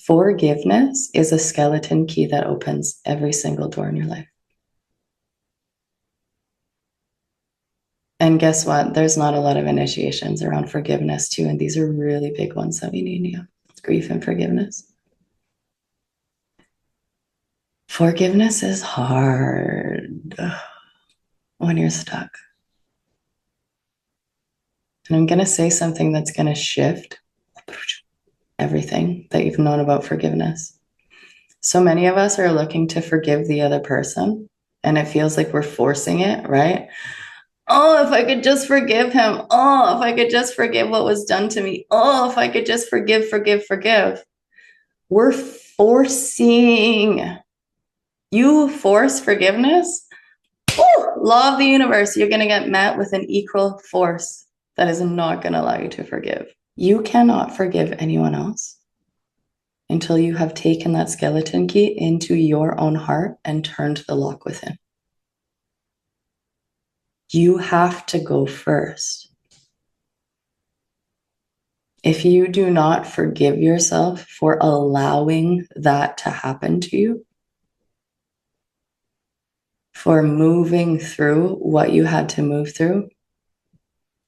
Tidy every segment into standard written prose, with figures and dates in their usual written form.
Forgiveness is a skeleton key that opens every single door in your life. And guess what? There's not a lot of initiations around forgiveness too. And these are really big ones that we need to. Grief and forgiveness. Forgiveness is hard when you're stuck. And I'm going to say something that's going to shift everything that you've known about forgiveness. So many of us are looking to forgive the other person, and it feels like we're forcing it, right? Oh, if I could just forgive him. Oh, if I could just forgive what was done to me. Oh, if I could just forgive. We're forcing. You force forgiveness. Woo! Law of the universe. You're going to get met with an equal force that is not going to allow you to forgive. You cannot forgive anyone else until you have taken that skeleton key into your own heart and turned the lock within. You have to go first. If you do not forgive yourself for allowing that to happen to you, for moving through what you had to move through,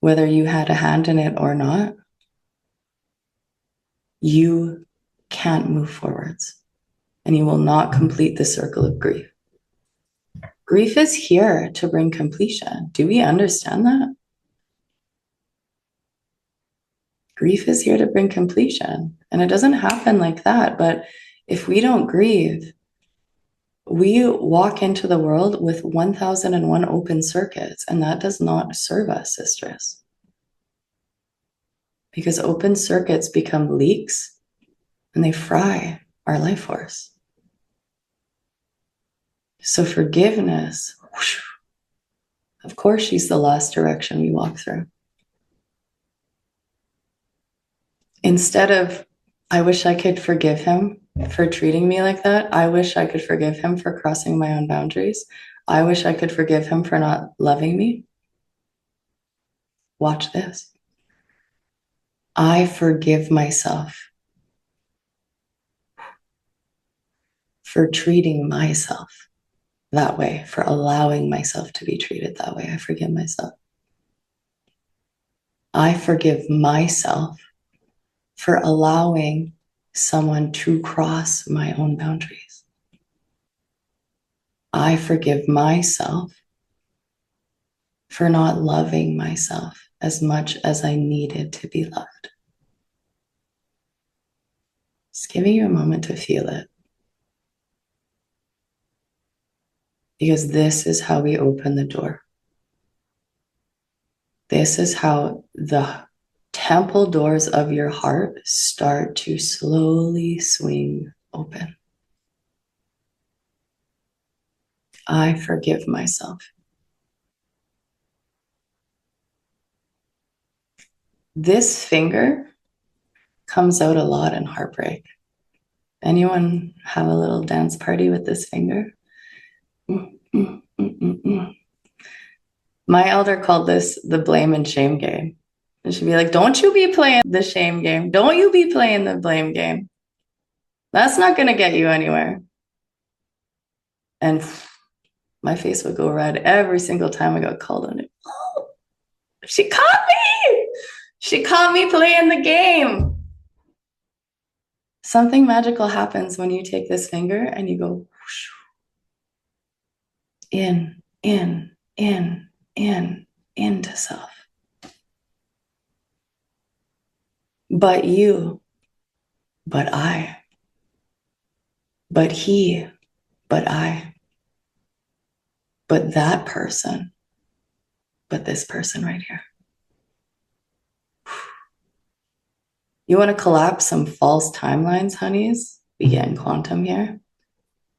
whether you had a hand in it or not, you can't move forwards, and you will not complete the circle of grief. Grief is here to bring completion. Do we understand that? Grief is here to bring completion, and it doesn't happen like that. But if we don't grieve, we walk into the world with 1001 open circuits, and that does not serve us, sisters. Because open circuits become leaks and they fry our life force. So forgiveness, whoosh, of course, she's the last direction we walk through. Instead of, I wish I could forgive him for treating me like that. I wish I could forgive him for crossing my own boundaries. I wish I could forgive him for not loving me. Watch this. I forgive myself for treating myself that way, for allowing myself to be treated that way. I forgive myself. I forgive myself for allowing someone to cross my own boundaries. I forgive myself for not loving myself as much as I needed to be loved. Just giving you a moment to feel it. Because this is how we open the door. This is how the temple doors of your heart start to slowly swing open. I forgive myself. This finger comes out a lot in heartbreak. Anyone have a little dance party with this finger? My elder called this the blame and shame game. And she'd be like, don't you be playing the shame game. Don't you be playing the blame game. That's not going to get you anywhere. And my face would go red every single time I got called on it. Oh, she caught me. She caught me playing the game. Something magical happens when you take this finger and you go whoosh, in, into self. But you, but I, but he, but I, but that person, but this person right here. You want to collapse some false timelines, honeys? We get in quantum here.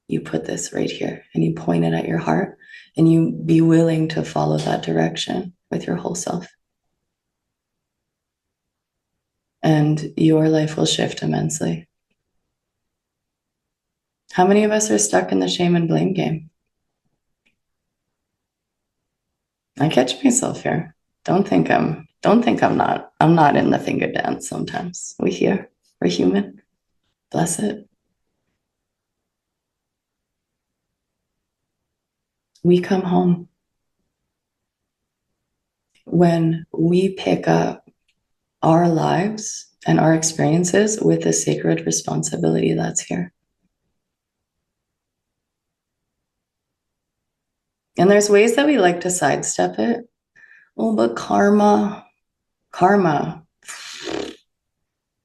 You put this right here and you point it at your heart and you be willing to follow that direction with your whole self. And your life will shift immensely. How many of us are stuck in the shame and blame game? I catch myself here. Don't think I'm not in the finger dance sometimes. We're here. We're human. Bless it. We come home when we pick up our lives and our experiences with the sacred responsibility that's here. And there's ways that we like to sidestep it. Oh, but karma,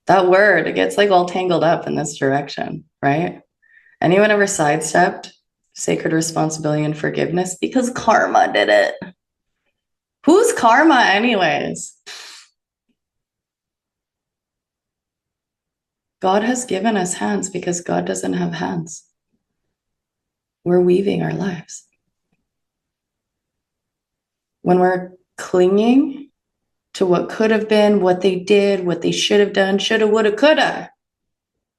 that word, it gets like all tangled up in this direction, right? Anyone ever sidestepped sacred responsibility and forgiveness because karma did it? Who's karma, anyways? God has given us hands because God doesn't have hands. We're weaving our lives. When we're clinging to what could have been, what they did, what they should have done, shoulda, woulda, coulda,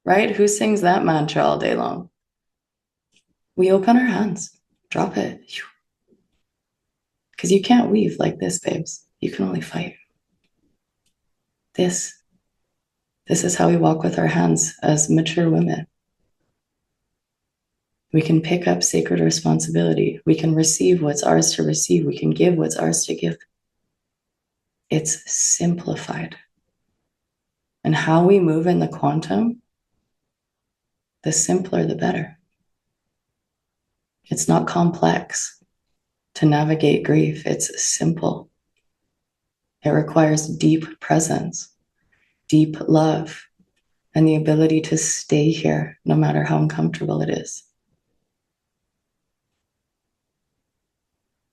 right? Who sings that mantra all day long? We open our hands, drop it. Because you can't weave like this, babes. You can only fight. This is how we walk with our hands as mature women. We can pick up sacred responsibility. We can receive what's ours to receive. We can give what's ours to give. It's simplified. And how we move in the quantum, the simpler, the better. It's not complex to navigate grief. It's simple. It requires deep presence, deep love, and the ability to stay here no matter how uncomfortable it is.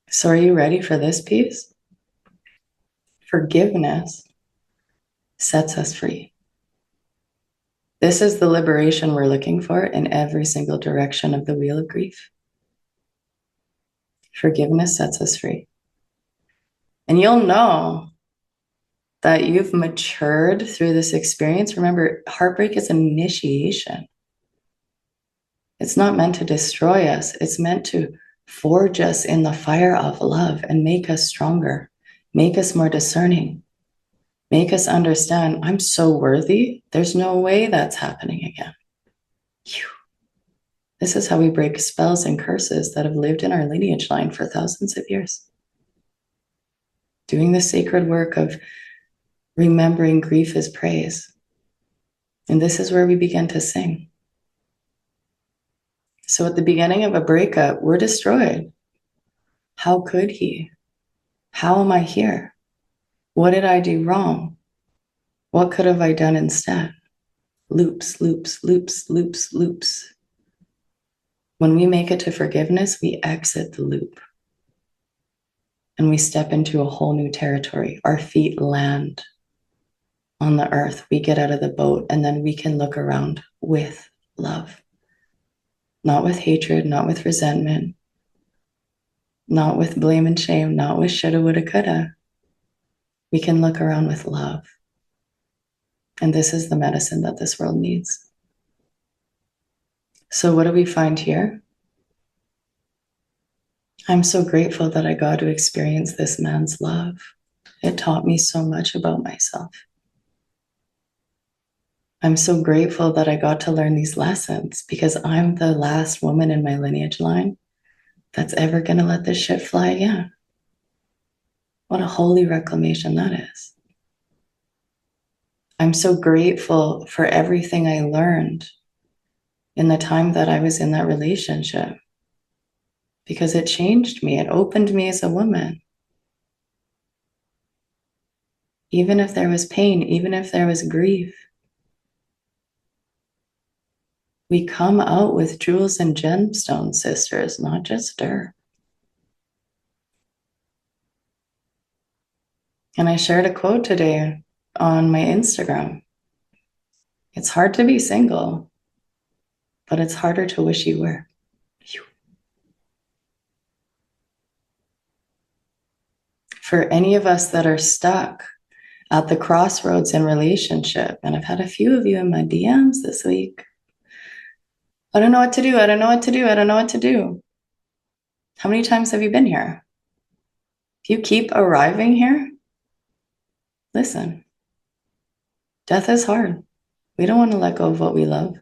So are you ready for this piece? Forgiveness sets us free. This is the liberation we're looking for in every single direction of the wheel of grief. Forgiveness sets us free. And you'll know that you've matured through this experience. Remember, heartbreak is an initiation. It's not meant to destroy us. It's meant to forge us in the fire of love and make us stronger, make us more discerning, make us understand, I'm so worthy. There's no way that's happening again. This is how we break spells and curses that have lived in our lineage line for thousands of years. Doing the sacred work of remembering grief is praise. And this is where we begin to sing. So at the beginning of a breakup, we're destroyed. How could he? How am I here? What did I do wrong? What could have I done instead? Loops, loops, loops, loops, loops. When we make it to forgiveness, we exit the loop. And we step into a whole new territory. Our feet land on the earth. We get out of the boat, and then we can look around with love. Not with hatred, not with resentment, not with blame and shame, not with shoulda, woulda, coulda. We can look around with love. And this is the medicine that this world needs. So what do we find here? I'm so grateful that I got to experience this man's love. It taught me so much about myself. I'm so grateful that I got to learn these lessons because I'm the last woman in my lineage line that's ever going to let this shit fly again. What a holy reclamation that is. I'm so grateful for everything I learned in the time that I was in that relationship because it changed me. It opened me as a woman. Even if there was pain, even if there was grief, we come out with jewels and gemstones, sisters, not just dirt. And I shared a quote today on my Instagram. It's hard to be single, but it's harder to wish you were. For any of us that are stuck at the crossroads in relationship, and I've had a few of you in my DMs this week, I don't know what to do. I don't know what to do. I don't know what to do. How many times have you been here? If you keep arriving here, listen, death is hard. We don't want to let go of what we love.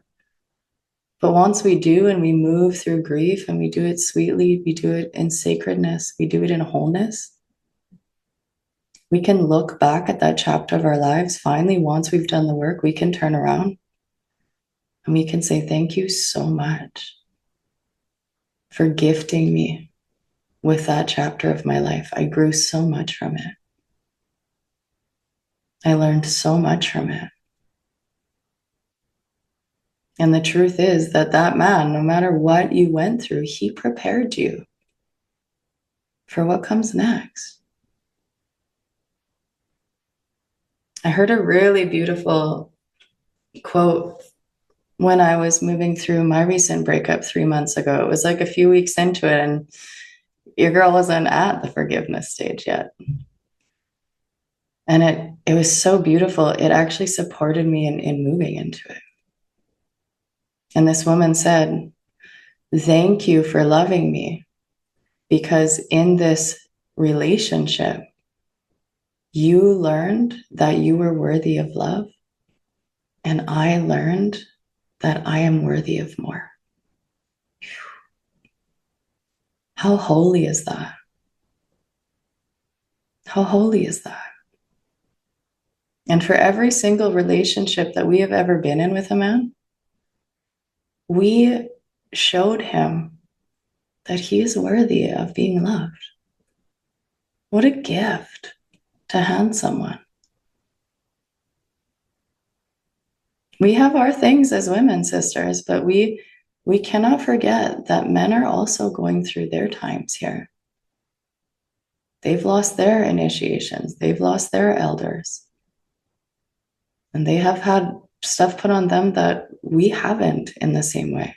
But once we do, and we move through grief, and we do it sweetly, we do it in sacredness, we do it in wholeness, we can look back at that chapter of our lives. Finally, once we've done the work, we can turn around and we can say, thank you so much for gifting me with that chapter of my life. I grew so much from it. I learned so much from it. And the truth is that that man, no matter what you went through, he prepared you for what comes next. I heard a really beautiful quote when I was moving through my recent breakup 3 months ago. It was like a few weeks into it, and your girl wasn't at the forgiveness stage yet. And it was so beautiful. It actually supported me in moving into it. And this woman said, thank you for loving me, because in this relationship, you learned that you were worthy of love, and I learned that I am worthy of more. How holy is that? How holy is that? And for every single relationship that we have ever been in with a man, we showed him that he is worthy of being loved. What a gift to hand someone. We have our things as women, sisters, but we cannot forget that men are also going through their times here. They've lost their initiations. They've lost their elders. And they have had stuff put on them that we haven't in the same way.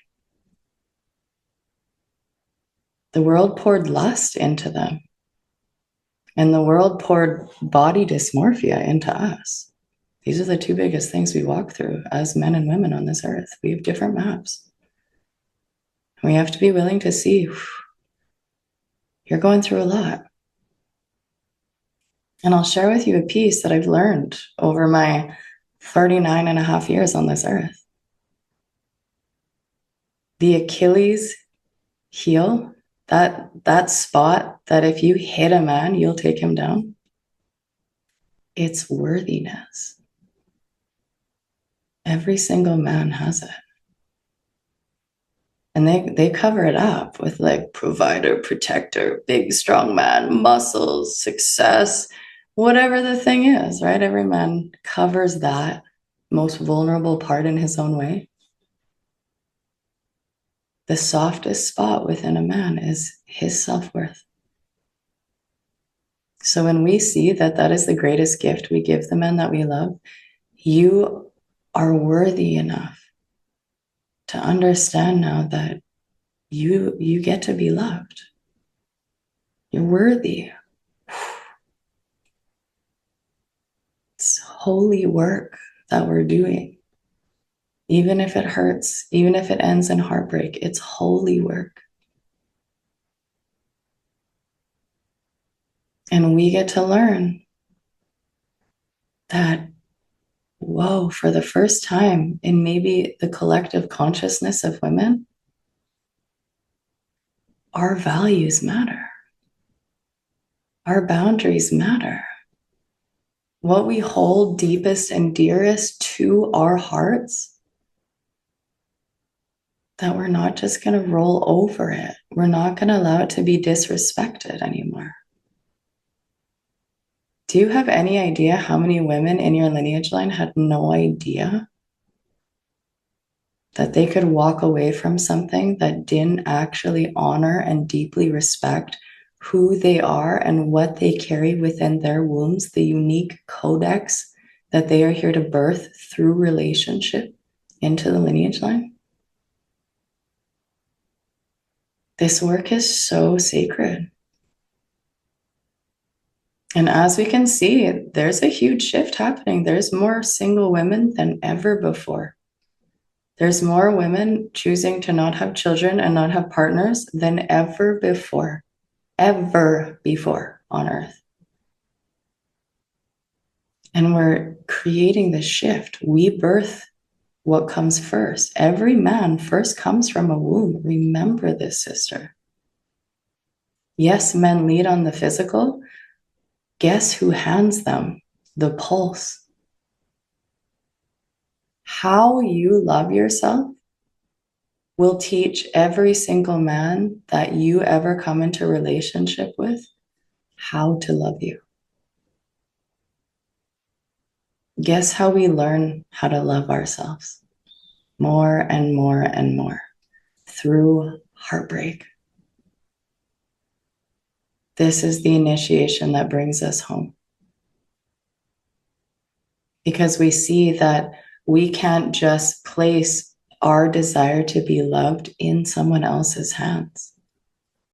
The world poured lust into them. And the world poured body dysmorphia into us. These are the two biggest things we walk through as men and women on this earth. We have different maps. We have to be willing to see, you're going through a lot. And I'll share with you a piece that I've learned over my 39 and a half years on this earth. The Achilles heel, that spot that if you hit a man, you'll take him down. It's worthiness. Every single man has it. And they cover it up with like provider, protector, big, strong man, muscles, success, whatever the thing is, right? Every man covers that most vulnerable part in his own way. The softest spot within a man is his self-worth. So when we see that that is the greatest gift we give the men that we love, you are worthy enough to understand now that you get to be loved. You're worthy. It's holy work that we're doing. Even if it hurts, even if it ends in heartbreak, it's holy work. And we get to learn that, whoa, for the first time in maybe the collective consciousness of women, our values matter. Our boundaries matter. What we hold deepest and dearest to our hearts, that we're not just going to roll over it. We're not going to allow it to be disrespected anymore. Do you have any idea how many women in your lineage line had no idea that they could walk away from something that didn't actually honor and deeply respect who they are and what they carry within their wombs, the unique codex that they are here to birth through relationship into the lineage line? This work is so sacred. And as we can see, there's a huge shift happening. There's more single women than ever before. There's more women choosing to not have children and not have partners than ever before on earth. And we're creating this shift. We birth What comes first? Every man first comes from a womb. Remember this, sister. Yes, men lead on the physical. Guess who hands them the pulse? How you love yourself will teach every single man that you ever come into relationship with how to love you. Guess how we learn how to love ourselves? More and more and more through heartbreak. This is the initiation that brings us home. Because we see that we can't just place our desire to be loved in someone else's hands.